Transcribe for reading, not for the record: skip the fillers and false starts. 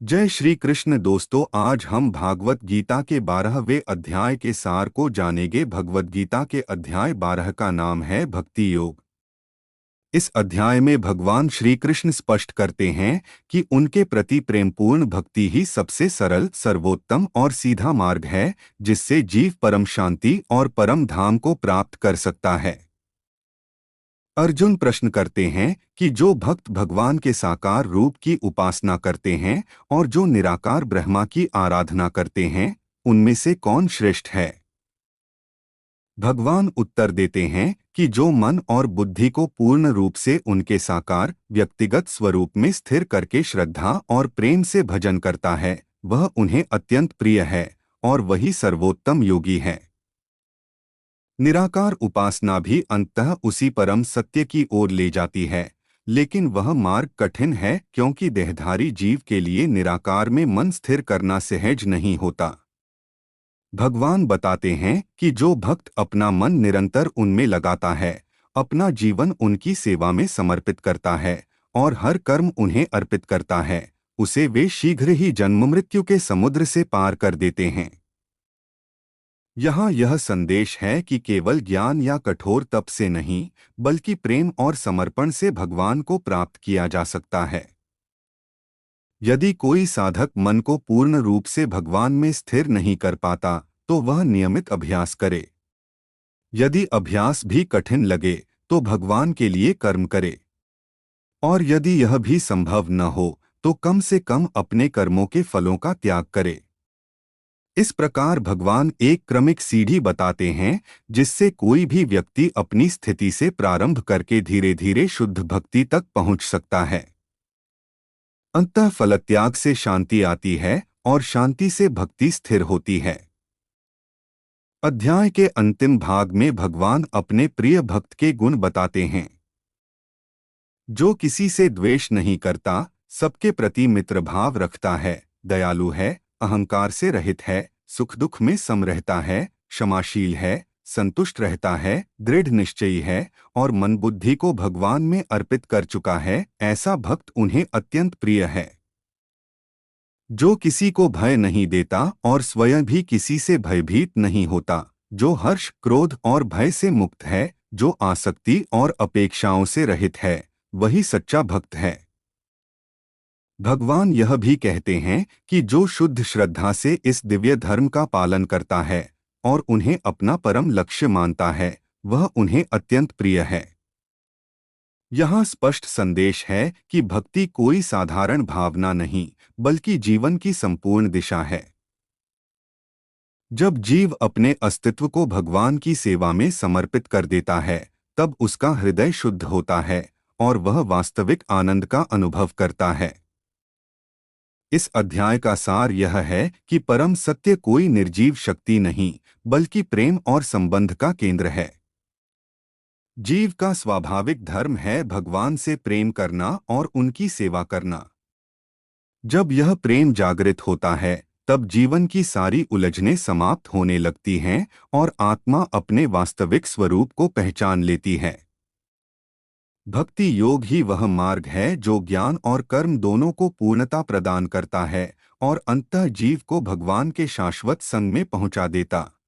जय श्री कृष्ण दोस्तों, आज हम भागवत गीता के 12वें अध्याय के सार को जानेंगे। भगवत गीता के अध्याय 12 का नाम है भक्ति योग। इस अध्याय में भगवान श्री कृष्ण स्पष्ट करते हैं कि उनके प्रति प्रेमपूर्ण भक्ति ही सबसे सरल, सर्वोत्तम और सीधा मार्ग है, जिससे जीव परम शांति और परम धाम को प्राप्त कर सकता है। अर्जुन प्रश्न करते हैं कि जो भक्त भगवान के साकार रूप की उपासना करते हैं और जो निराकार ब्रह्मा की आराधना करते हैं, उनमें से कौन श्रेष्ठ है। भगवान उत्तर देते हैं कि जो मन और बुद्धि को पूर्ण रूप से उनके साकार व्यक्तिगत स्वरूप में स्थिर करके श्रद्धा और प्रेम से भजन करता है, वह उन्हें अत्यंत प्रिय है और वही सर्वोत्तम योगी है। निराकार उपासना भी अंततः उसी परम सत्य की ओर ले जाती है, लेकिन वह मार्ग कठिन है क्योंकि देहधारी जीव के लिए निराकार में मन स्थिर करना सहज नहीं होता। भगवान बताते हैं कि जो भक्त अपना मन निरंतर उनमें लगाता है, अपना जीवन उनकी सेवा में समर्पित करता है और हर कर्म उन्हें अर्पित करता है, उसे वे शीघ्र ही जन्म मृत्यु के समुद्र से पार कर देते हैं। यहाँ यह संदेश है कि केवल ज्ञान या कठोर तप से नहीं, बल्कि प्रेम और समर्पण से भगवान को प्राप्त किया जा सकता है। यदि कोई साधक मन को पूर्ण रूप से भगवान में स्थिर नहीं कर पाता, तो वह नियमित अभ्यास करे। यदि अभ्यास भी कठिन लगे, तो भगवान के लिए कर्म करे। और यदि यह भी संभव न हो, तो कम से कम अपने कर्मों के फलों का त्याग करे। इस प्रकार भगवान एक क्रमिक सीढ़ी बताते हैं, जिससे कोई भी व्यक्ति अपनी स्थिति से प्रारंभ करके धीरे धीरे शुद्ध भक्ति तक पहुंच सकता है। अंततः फलत्याग से शांति आती है और शांति से भक्ति स्थिर होती है। अध्याय के अंतिम भाग में भगवान अपने प्रिय भक्त के गुण बताते हैं। जो किसी से द्वेष नहीं करता, सबके प्रति मित्र भाव रखता है, दयालु है, अहंकार से रहित है, सुख दुख में सम रहता है, क्षमाशील है, संतुष्ट रहता है, दृढ़ निश्चयी है और मन बुद्धि को भगवान में अर्पित कर चुका है, ऐसा भक्त उन्हें अत्यंत प्रिय है। जो किसी को भय नहीं देता और स्वयं भी किसी से भयभीत नहीं होता, जो हर्ष, क्रोध और भय से मुक्त है, जो आसक्ति और अपेक्षाओं से रहित है, वही सच्चा भक्त है। भगवान यह भी कहते हैं कि जो शुद्ध श्रद्धा से इस दिव्य धर्म का पालन करता है और उन्हें अपना परम लक्ष्य मानता है, वह उन्हें अत्यंत प्रिय है। यहाँ स्पष्ट संदेश है कि भक्ति कोई साधारण भावना नहीं, बल्कि जीवन की संपूर्ण दिशा है। जब जीव अपने अस्तित्व को भगवान की सेवा में समर्पित कर देता है, तब उसका हृदय शुद्ध होता है और वह वास्तविक आनंद का अनुभव करता है। इस अध्याय का सार यह है कि परम सत्य कोई निर्जीव शक्ति नहीं, बल्कि प्रेम और संबंध का केंद्र है। जीव का स्वाभाविक धर्म है भगवान से प्रेम करना और उनकी सेवा करना। जब यह प्रेम जागृत होता है, तब जीवन की सारी उलझनें समाप्त होने लगती हैं और आत्मा अपने वास्तविक स्वरूप को पहचान लेती है। भक्ति योग ही वह मार्ग है जो ज्ञान और कर्म दोनों को पूर्णता प्रदान करता है और अंततः जीव को भगवान के शाश्वत संग में पहुंचा देता।